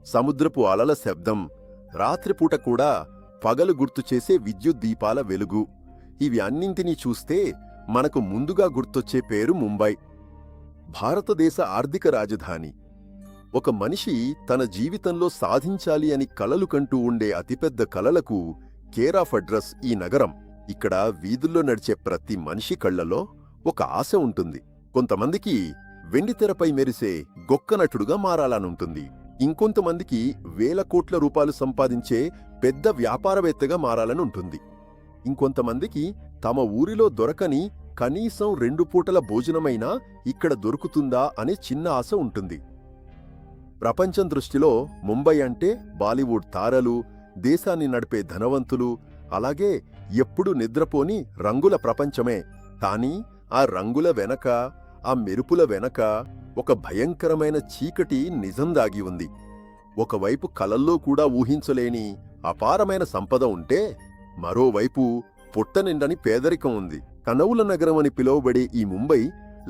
సముద్రపు అలల శబ్దం, రాత్రిపూట కూడా పగలు గుర్తుచేసే విద్యుత్ దీపాల వెలుగు, ఇవి అన్నింటినీ చూస్తే మనకు ముందుగా గుర్తొచ్చే పేరు ముంబై. భారతదేశ ఆర్థిక రాజధాని. ఒక మనిషి తన జీవితంలో సాధించాలి అని కలలు కంటూ ఉండే అతిపెద్ద కలలకు కేర్ ఆఫ్ అడ్రస్ ఈ నగరం. ఇక్కడ వీధుల్లో నడిచే ప్రతి మనిషి కళ్లలో ఒక ఆశ ఉంటుంది. కొంతమందికి వెండితెరపై మెరిసే గొక్కనటుడుగా మారాలనుంటుంది. ఇంకొంతమందికి వేల కోట్ల రూపాయలు సంపాదించే పెద్ద వ్యాపారవేత్తగా మారాలని ఉంటుంది. ఇంకొంతమందికి తమ ఊరిలో దొరకని కనీసం 2 పూటల భోజనమైనా ఇక్కడ దొరుకుతుందా అనే చిన్న ఆశ ఉంటుంది. ప్రపంచం దృష్టిలో ముంబై అంటే బాలీవుడ్ తారలు, దేశాన్ని నడిపే ధనవంతులు, అలాగే ఎప్పుడూ నిద్రపోని రంగుల ప్రపంచమే. కానీ ఆ రంగుల వెనక, ఆ మెరుపుల వెనక ఒక భయంకరమైన చీకటి నిజం దాగి ఉంది. ఒకవైపు కలల్లో కూడా ఊహించలేని అపారమైన సంపద ఉంటే, మరోవైపు పుట్టనిండని పేదరికం ఉంది. కనవుల నగరం అని పిలువబడే ఈ ముంబై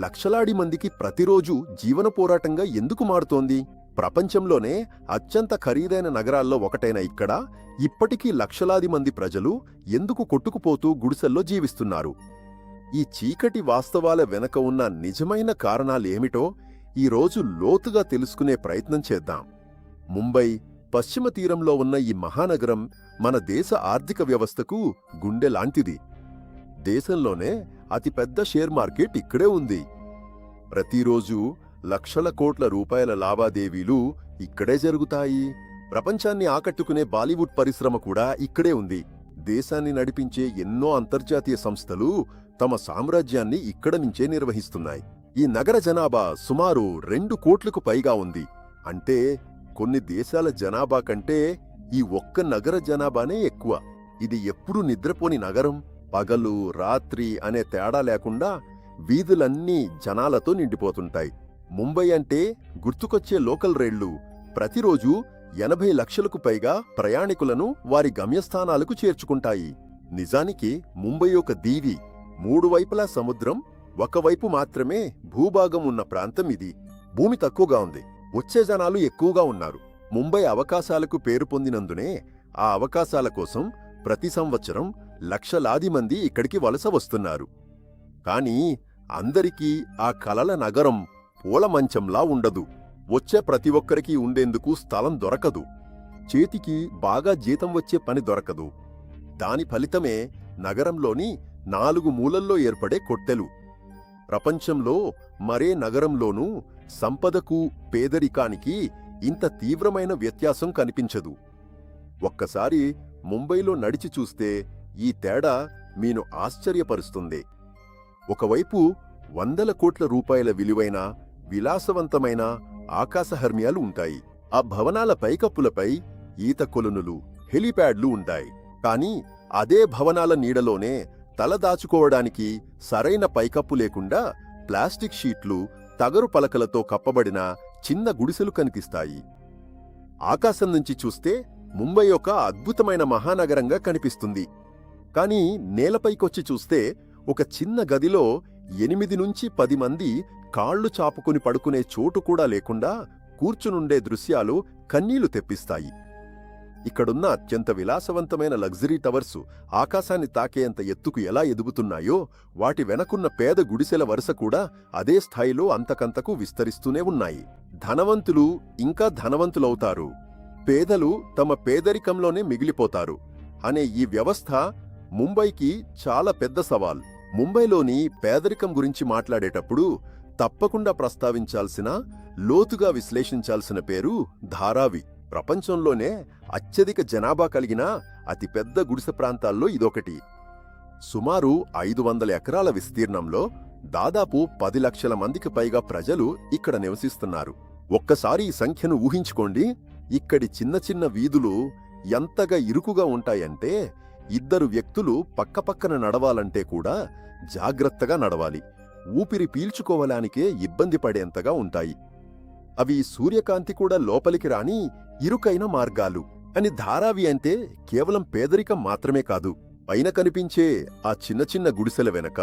లక్షలాది మందికి ప్రతిరోజూ జీవన పోరాటంగా ఎందుకు మారుతోంది? ప్రపంచంలోనే అత్యంత ఖరీదైన నగరాల్లో ఒకటైన ఇక్కడ ఇప్పటికీ లక్షలాది మంది ప్రజలు ఎందుకు కొట్టుకుపోతూ గుడిసెల్లో జీవిస్తున్నారు? ఈ చీకటి వాస్తవాల వెనక ఉన్న నిజమైన కారణాలేమిటో ఈరోజు లోతుగా తెలుసుకునే ప్రయత్నం చేద్దాం. ముంబై పశ్చిమ తీరంలో ఉన్న ఈ మహానగరం మన దేశ ఆర్థిక వ్యవస్థకు గుండె లాంటిది. దేశంలోనే అతిపెద్ద షేర్ మార్కెట్ ఇక్కడే ఉంది. ప్రతిరోజు లక్షల కోట్ల రూపాయల లావాదేవీలు ఇక్కడే జరుగుతాయి. ప్రపంచాన్ని ఆకట్టుకునే బాలీవుడ్ పరిశ్రమ కూడా ఇక్కడే ఉంది. దేశాన్ని నడిపించే ఎన్నో అంతర్జాతీయ సంస్థలు తమ సామ్రాజ్యాన్ని ఇక్కడ నుంచే నిర్వహిస్తున్నాయి. ఈ నగర జనాభా సుమారు 2 కోట్లకు పైగా ఉంది. అంటే కొన్ని దేశాల జనాభా కంటే ఈ ఒక్క నగర జనాభానే ఎక్కువ. ఇది ఎప్పుడూ నిద్రపోని నగరం. పగలు రాత్రి అనే తేడా లేకుండా వీధులన్నీ జనాలతో నిండిపోతుంటాయి. ముంబై అంటే గుర్తుకొచ్చే లోకల్ రైళ్లు ప్రతిరోజు 80 లక్షలకు పైగా ప్రయాణికులను వారి గమ్యస్థానాలకు చేర్చుకుంటాయి. నిజానికి ముంబై ఒక దీవి. 3 వైపులా సముద్రం, ఒకవైపు మాత్రమే భూభాగం ఉన్న ప్రాంతం ఇది. భూమి తక్కువగా ఉంది, వచ్చే జనాలు ఎక్కువగా ఉన్నారు. ముంబై అవకాశాలకు పేరు పొందినందునే ఆ అవకాశాల కోసం ప్రతి సంవత్సరం లక్షలాది మంది ఇక్కడికి వలస వస్తున్నారు. కానీ అందరికీ ఆ కలల నగరం పూలమంచంలా ఉండదు. వచ్చే ప్రతి ఒక్కరికి ఉండేందుకు స్థలం దొరకదు. చేతికి బాగా జీతం వచ్చే పని దొరకదు. దాని ఫలితమే నగరంలోని 4 మూలల్లో ఏర్పడే కొట్టెలు. ప్రపంచంలో మరే నగరంలోనూ సంపదకు పేదరికానికి ఇంత తీవ్రమైన వ్యత్యాసం కనిపించదు. ఒక్కసారి ముంబైలో నడిచి చూస్తే ఈ తేడా మీను ఆశ్చర్యపరుస్తుంది. ఒకవైపు 100 కోట్ల రూపాయల విలువైన విలాసవంతమైన ఆకాశహర్మ్యాలు ఉంటాయి. ఆ భవనాల పైకప్పులపై ఈత కొలనులు, హెలిప్యాడ్లు ఉంటాయి. కానీ అదే భవనాల నీడలోనే తలదాచుకోవడానికి సరైన పైకప్పు లేకుండా ప్లాస్టిక్ షీట్లు, తగరు పలకలతో కప్పబడిన చిన్న గుడిసెలు కనిపిస్తాయి. ఆకాశం నుంచి చూస్తే ముంబై ఒక అద్భుతమైన మహానగరంగా కనిపిస్తుంది. కానీ నేలపైకొచ్చి చూస్తే ఒక చిన్న గదిలో 8 నుంచి 10 మంది కాళ్లు చాపుకుని పడుకునే చోటు కూడా లేకుండా కూర్చునుండే దృశ్యాలు కన్నీళ్లు తెప్పిస్తాయి. ఇక్కడున్న అత్యంత విలాసవంతమైన లగ్జరీ టవర్సు ఆకాశాన్ని తాకేంత ఎత్తుకు ఎలా ఎదుగుతున్నాయో, వాటి వెనకున్న పేద గుడిసెల వరుస కూడా అదే స్థాయిలో అంతకంతకు విస్తరిస్తూనే ఉన్నాయి. ధనవంతులు ఇంకా ధనవంతులవుతారు, పేదలు తమ పేదరికంలోనే మిగిలిపోతారు అనే ఈ వ్యవస్థ ముంబైకి చాలా పెద్ద సవాల్. ముంబైలోని పేదరికం గురించి మాట్లాడేటప్పుడు తప్పకుండా ప్రస్తావించాల్సిన, లోతుగా విశ్లేషించాల్సిన పేరు ధారావి. ప్రపంచంలోనే అత్యధిక జనాభా కలిగిన అతిపెద్ద గుడిసె ప్రాంతాల్లో ఇదొకటి. సుమారు 500 ఎకరాల విస్తీర్ణంలో దాదాపు 10 లక్షల మందికి పైగా ప్రజలు ఇక్కడ నివసిస్తున్నారు. ఒక్కసారి ఈ సంఖ్యను ఊహించుకోండి. ఇక్కడి చిన్న చిన్న వీధులు ఎంతగా ఇరుకుగా ఉంటాయంటే 2 వ్యక్తులు పక్కపక్కన నడవాలంటే కూడా జాగ్రత్తగా నడవాలి. ఊపిరి పీల్చుకోవడానికే ఇబ్బంది పడేంతగా ఉంటాయి. అవి సూర్యకాంతి కూడా లోపలికి రాని ఇరుకైన మార్గాలు. అని ధారావి అంటే కేవలం పేదరికం మాత్రమే కాదు. పైన కనిపించే ఆ చిన్న చిన్న గుడిసెల వెనక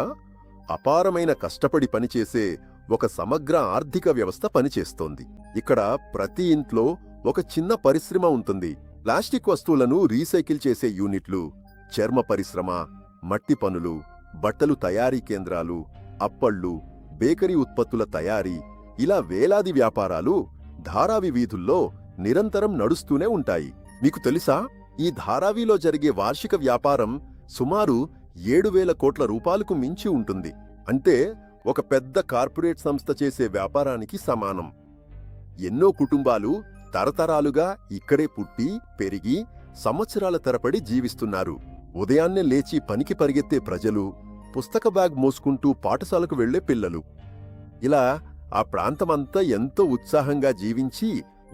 అపారమైన కష్టపడి పనిచేసే ఒక సమగ్ర ఆర్థిక వ్యవస్థ పనిచేస్తోంది. ఇక్కడ ప్రతి ఇంట్లో ఒక చిన్న పరిశ్రమ ఉంటుంది. ప్లాస్టిక్ వస్తువులను రీసైకిల్ చేసే యూనిట్లు, చర్మ పరిశ్రమ, మట్టి పనులు, బట్టలు తయారీ కేంద్రాలు, అప్పళ్ళు, బేకరీ ఉత్పత్తుల తయారీ, ఇలా వేలాది వ్యాపారాలు ధారావి వీధుల్లో నిరంతరం నడుస్తూనే ఉంటాయి. మీకు తెలుసా, ఈ ధారావిలో జరిగే వార్షిక వ్యాపారం సుమారు 7,000 కోట్ల రూపాయలకు మించి ఉంటుంది. అంటే ఒక పెద్ద కార్పొరేట్ సంస్థ చేసే వ్యాపారానికి సమానం. ఎన్నో కుటుంబాలు తరతరాలుగా ఇక్కడే పుట్టి పెరిగి సంవత్సరాల తరబడి జీవిస్తున్నారు. ఉదయాన్నే లేచి పనికి పరిగెత్తే ప్రజలు, పుస్తక బ్యాగ్ మోసుకుంటూ పాఠశాలకు వెళ్లే పిల్లలు, ఇలా ఆ ప్రాంతమంతా ఎంతో ఉత్సాహంగా జీవించి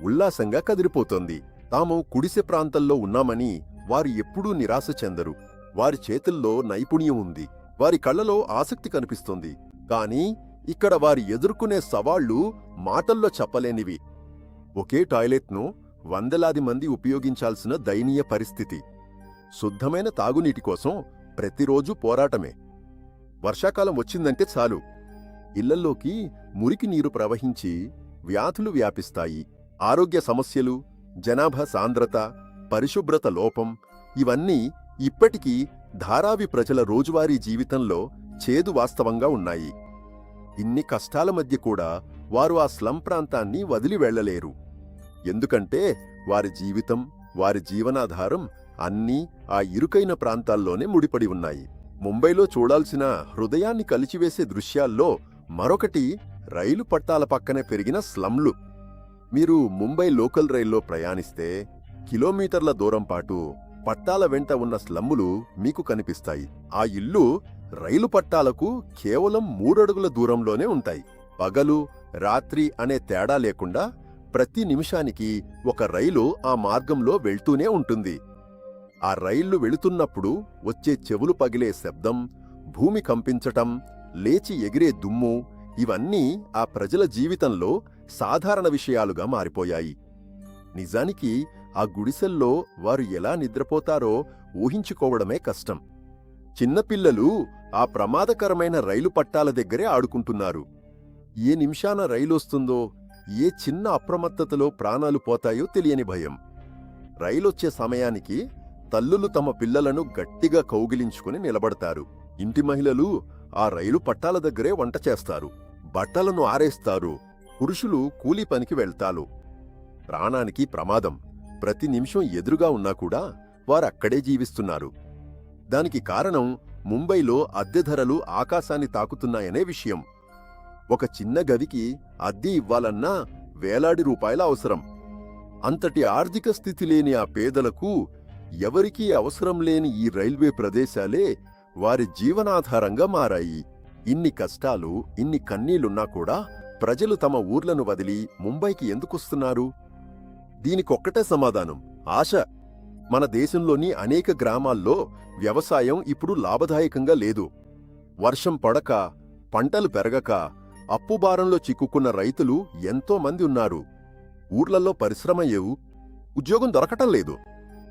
ఉల్లాసంగా కదిలిపోతోంది. తాము గుడిసె ప్రాంతంలో ఉన్నామని వారు ఎప్పుడూ నిరాశ చెందరు. వారి చేతుల్లో నైపుణ్యం ఉంది, వారి కళ్లలో ఆసక్తి కనిపిస్తుంది. కానీ ఇక్కడ వారి ఎదుర్కొనే సవాళ్లు మాటల్లో చెప్పలేనివి. ఒకే టాయిలెట్ను వందలాది మంది ఉపయోగించాల్సిన దయనీయ పరిస్థితి. శుద్ధమైన తాగునీటి కోసం ప్రతిరోజూ పోరాటమే. వర్షాకాలం వచ్చిందంటే చాలు, ఇళ్లల్లోకి మురికి నీరు ప్రవహించి వ్యాధులు వ్యాపిస్తాయి. ఆరోగ్య సమస్యలు, జనాభా సాంద్రత, పరిశుభ్రత లోపం, ఇవన్నీ ఇప్పటికీ ధారావి ప్రజల రోజువారీ జీవితంలో చేదు వాస్తవంగా ఉన్నాయి. ఇన్ని కష్టాల మధ్య కూడా వారు ఆ స్లమ్ ప్రాంతాన్ని వదిలి వెళ్లలేరు. ఎందుకంటే వారి జీవితం, వారి జీవనాధారం అన్నీ ఆ ఇరుకైన ప్రాంతాల్లోనే ముడిపడి ఉన్నాయి. ముంబైలో చూడాల్సిన హృదయాన్ని కలిచివేసే దృశ్యాల్లో మరొకటి రైలు పట్టాల పక్కనే పెరిగిన స్లమ్లు. మీరు ముంబై లోకల్ రైల్లో ప్రయాణిస్తే కిలోమీటర్ల దూరం పాటు పట్టాల వెంట ఉన్న స్లమ్ములు మీకు కనిపిస్తాయి. ఆ ఇల్లు రైలు పట్టాలకు కేవలం 3 అడుగుల దూరంలోనే ఉంటాయి. పగలు రాత్రి అనే తేడా లేకుండా ప్రతి నిమిషానికి ఒక రైలు ఆ మార్గంలో వెళ్తూనే ఉంటుంది. ఆ రైళ్లు వెళుతున్నప్పుడు వచ్చే చెవులు పగిలే శబ్దం, భూమి కంపించటం, లేచి ఎగిరే దుమ్ము, ఇవన్నీ ఆ ప్రజల జీవితంలో సాధారణ విషయాలుగా మారిపోయాయి. నిజానికి ఆ గుడిసెల్లో వారు ఎలా నిద్రపోతారో ఊహించుకోవడమే కష్టం. చిన్నపిల్లలు ఆ ప్రమాదకరమైన రైలు పట్టాల దగ్గరే ఆడుకుంటున్నారు. ఏ నిమిషాన రైలొస్తుందో, ఏ చిన్న అప్రమత్తతలో ప్రాణాలు పోతాయో తెలియని భయం. రైలొచ్చే సమయానికి తల్లులు తమ పిల్లలను గట్టిగా కౌగిలించుకుని నిలబడతారు. ఇంటి మహిళలు ఆ రైలు పట్టాల దగ్గరే వంట చేస్తారు, బట్టలను ఆరేస్తారు. పురుషులు కూలీ పనికి వెళ్తారు. ప్రాణానికి ప్రమాదం ప్రతి నిమిషం ఎదురుగా ఉన్నా కూడా వారక్కడే జీవిస్తున్నారు. దానికి కారణం ముంబైలో అద్దె ధరలు ఆకాశాన్ని తాకుతున్నాయనే విషయం. ఒక చిన్న గదికి అద్దె ఇవ్వాలన్నా వేలాది రూపాయల అవసరం. అంతటి ఆర్థిక స్థితి లేని ఆ పేదలకు ఎవరికీ అవసరం లేని ఈ రైల్వే ప్రదేశాలే వారి జీవనాధారంగా మారాయి. ఇన్ని కష్టాలు, ఇన్ని కన్నీళ్లున్నా కూడా ప్రజలు తమ ఊర్లను వదిలి ముంబైకి ఎందుకొస్తున్నారు? దీనికొక్కటే సమాధానం: ఆశ. మన దేశంలోని అనేక గ్రామాల్లో వ్యవసాయం ఇప్పుడు లాభదాయకంగా లేదు. వర్షం పడక, పంటలు పెరగక అప్పుభారంలో చిక్కుకున్న రైతులు ఎంతో మంది ఉన్నారు. ఊర్లలో పరిశ్రమ ఏవు, ఉద్యోగం దొరకటం లేదు.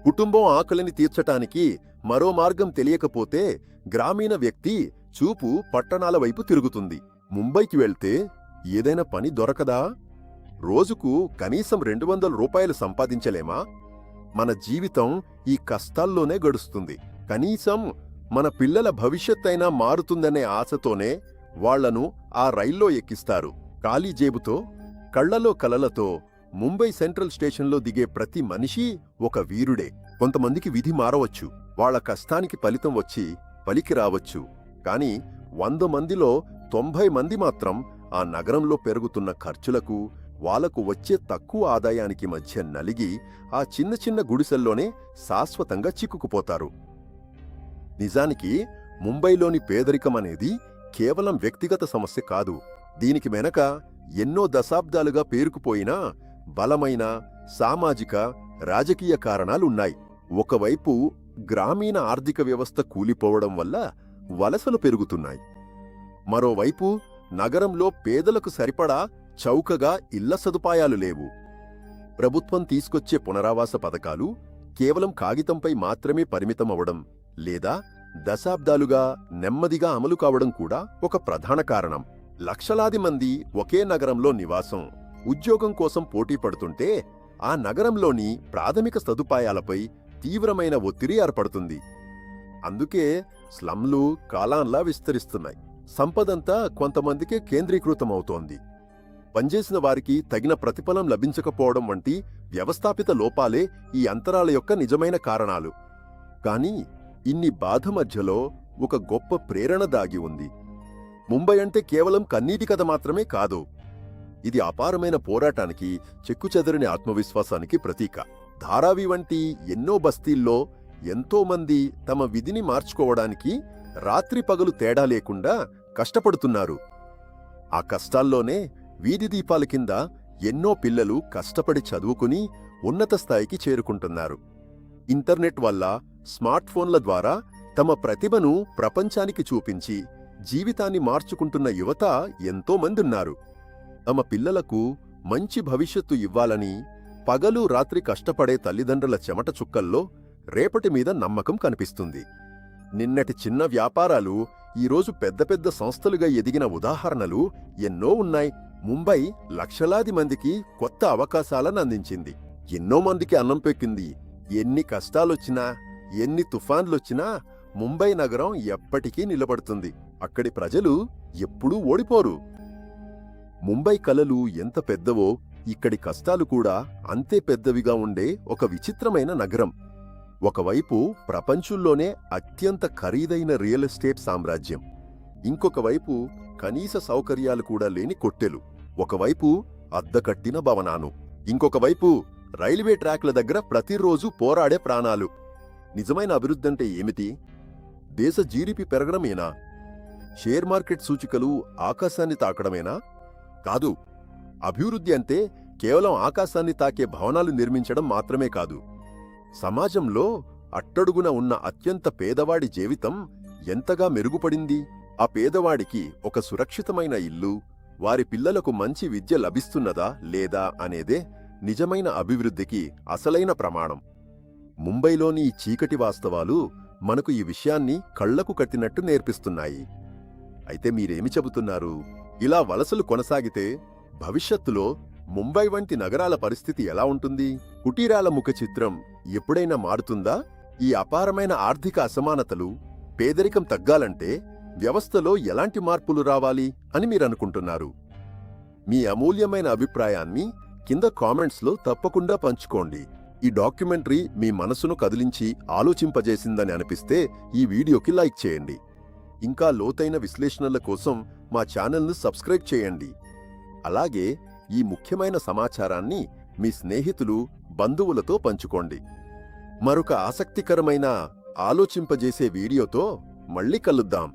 కుటుంబం ఆకలిని తీర్చటానికి మరో మార్గం తెలియకపోతే గ్రామీణ వ్యక్తి చూపు పట్టణాల వైపు తిరుగుతుంది. ముంబైకి వెళ్తే ఏదైనా పని దొరకదా? రోజుకు కనీసం 200 రూపాయలు సంపాదించలేమా? మన జీవితం ఈ కష్టాల్లోనే గడుస్తుంది. కనీసం మన పిల్లల భవిష్యత్తైనా మారుతుందనే ఆశతోనే వాళ్లను ఆ రైల్లో ఎక్కిస్తారు. ఖాళీ జేబుతో, కళ్లలో కలలతో ముంబై సెంట్రల్ స్టేషన్లో దిగే ప్రతి మనిషి ఒక వీరుడే. కొంతమందికి విధి మారవచ్చు, వాళ్ల కష్టానికి ఫలితం వచ్చి పలికి రావచ్చు. కాని 100 మందిలో 90 మంది మాత్రం ఆ నగరంలో పెరుగుతున్న ఖర్చులకు, వాళ్లకు వచ్చే తక్కువ ఆదాయానికి మధ్య నలిగి ఆ చిన్న చిన్న గుడిసెల్లోనే శాశ్వతంగా చిక్కుకుపోతారు. నిజానికి ముంబైలోని పేదరికమనేది కేవలం వ్యక్తిగత సమస్య కాదు. దీనికి వెనక ఎన్నో దశాబ్దాలుగా పేరుకుపోయిన బలమైన సామాజిక, రాజకీయ కారణాలున్నాయి. ఒకవైపు గ్రామీణ ఆర్థిక వ్యవస్థ కూలిపోవడం వల్ల వలసలు పెరుగుతున్నాయి. మరోవైపు నగరంలో పేదలకు సరిపడా చౌకగా ఇళ్ల సదుపాయాలు లేవు. ప్రభుత్వం తీసుకొచ్చే పునరావాస పథకాలు కేవలం కాగితంపై మాత్రమే పరిమితమవడం, లేదా దశాబ్దాలుగా నెమ్మదిగా అమలు కావడం కూడా ఒక ప్రధాన కారణం. లక్షలాది మంది ఒకే నగరంలో నివాసం, ఉద్యోగం కోసం పోటీ పడుతుంటే ఆ నగరంలోని ప్రాథమిక సదుపాయాలపై తీవ్రమైన ఒత్తిడి ఏర్పడుతుంది. అందుకే స్లమ్లు కాలాన్లా విస్తరిస్తున్నాయి. సంపదంతా కొంతమందికే కేంద్రీకృతమవుతోంది. పనిచేసిన వారికి తగిన ప్రతిఫలం లభించకపోవడం వంటి వ్యవస్థాపిత లోపాలే ఈ అంతరాల యొక్క నిజమైన కారణాలు. కానీ ఇన్ని బాధ మధ్యలో ఒక గొప్ప ప్రేరణ దాగి ఉంది. ముంబై అంటే కేవలం కన్నీటి కథ మాత్రమే కాదు. ఇది అపారమైన పోరాటానికి, చెక్కుచెదరని ఆత్మవిశ్వాసానికి ప్రతీక. ధారావి వంటి ఎన్నో బస్తీల్లో ఎంతోమంది తమ విధిని మార్చుకోవడానికి రాత్రి పగలు తేడా లేకుండా కష్టపడుతున్నారు. ఆ కష్టాల్లోనే వీధి దీపాల కింద ఎన్నో పిల్లలు కష్టపడి చదువుకుని ఉన్నత స్థాయికి చేరుకుంటున్నారు. ఇంటర్నెట్ వల్ల, స్మార్ట్ ఫోన్ల ద్వారా తమ ప్రతిభను ప్రపంచానికి చూపించి జీవితాన్ని మార్చుకుంటున్న యువత ఎంతోమందున్నారు. తమ పిల్లలకు మంచి భవిష్యత్తు ఇవ్వాలని పగలు రాత్రి కష్టపడే తల్లిదండ్రుల చెమట చుక్కల్లో రేపటి మీద నమ్మకం కనిపిస్తుంది. నిన్నటి చిన్న వ్యాపారాలు ఈరోజు పెద్ద పెద్ద సంస్థలుగా ఎదిగిన ఉదాహరణలు ఎన్నో ఉన్నాయి. ముంబై లక్షలాది మందికి కొత్త అవకాశాలను అందించింది. ఎన్నో మందికి అన్నం పెట్టింది. ఎన్ని కష్టాలొచ్చినా, ఎన్ని తుఫాన్లొచ్చినా ముంబై నగరం ఎప్పటికీ నిలబడుతుంది. అక్కడి ప్రజలు ఎప్పుడూ ఓడిపోరు. ముంబై కలలు ఎంత పెద్దవో ఇక్కడి కష్టాలు కూడా అంతే పెద్దవిగా ఉండే ఒక విచిత్రమైన నగరం. ఒకవైపు ప్రపంచంలోనే అత్యంత ఖరీదైన రియల్ ఎస్టేట్ సామ్రాజ్యం, ఇంకొక వైపు కనీస సౌకర్యాలు కూడా లేని కొట్టెలు. ఒకవైపు అద్దకట్టిన భవనాలు, ఇంకొక వైపు రైల్వే ట్రాక్ల దగ్గర ప్రతిరోజు పోరాడే ప్రాణాలు. నిజమైన అభివృద్ధంటే ఏమిటి? దేశ జీడిపి పెరగడమేనా? షేర్ మార్కెట్ సూచికలు ఆకాశాన్ని తాకడమేనా? కాదు. అభివృద్ధి అంటే కేవలం ఆకాశాన్ని తాకే భవనాలు నిర్మించడం మాత్రమే కాదు. సమాజంలో అట్టడుగున ఉన్న అత్యంత పేదవాడి జీవితం ఎంతగా మెరుగుపడింది, ఆ పేదవాడికి ఒక సురక్షితమైన ఇల్లు, వారి పిల్లలకు మంచి విద్య లభిస్తున్నదా లేదా అనేదే నిజమైన అభివృద్ధికి అసలైన ప్రమాణం. ముంబైలోని ఈ చీకటి వాస్తవాలు మనకు ఈ విషయాన్ని కళ్లకు కట్టినట్టు నేర్పిస్తున్నాయి. అయితే మీరేమి చెబుతున్నారు? ఇలా వలసలు కొనసాగితే భవిష్యత్తులో ముంబై వంటి నగరాల పరిస్థితి ఎలా ఉంటుంది? కుటీరాల ముఖ చిత్రం ఎప్పుడైనా మారుతుందా? ఈ అపారమైన ఆర్థిక అసమానతలు, పేదరికం తగ్గాలంటే వ్యవస్థలో ఎలాంటి మార్పులు రావాలి అని మీరనుకుంటున్నారు? మీ అమూల్యమైన అభిప్రాయాన్ని కింద కామెంట్స్లో తప్పకుండా పంచుకోండి. ఈ డాక్యుమెంటరీ మీ మనసును కదిలించి ఆలోచింపజేసిందని అనిపిస్తే ఈ వీడియోకి లైక్ చేయండి. ఇంకా లోతైన విశ్లేషణల కోసం మా ఛానల్ను సబ్స్క్రైబ్ చేయండి. అలాగే ఈ ముఖ్యమైన సమాచారాన్ని మీ స్నేహితులు, బంధువులతో పంచుకోండి. మరొక ఆసక్తికరమైన, ఆలోచింపజేసే వీడియోతో మళ్ళీ కలుద్దాం.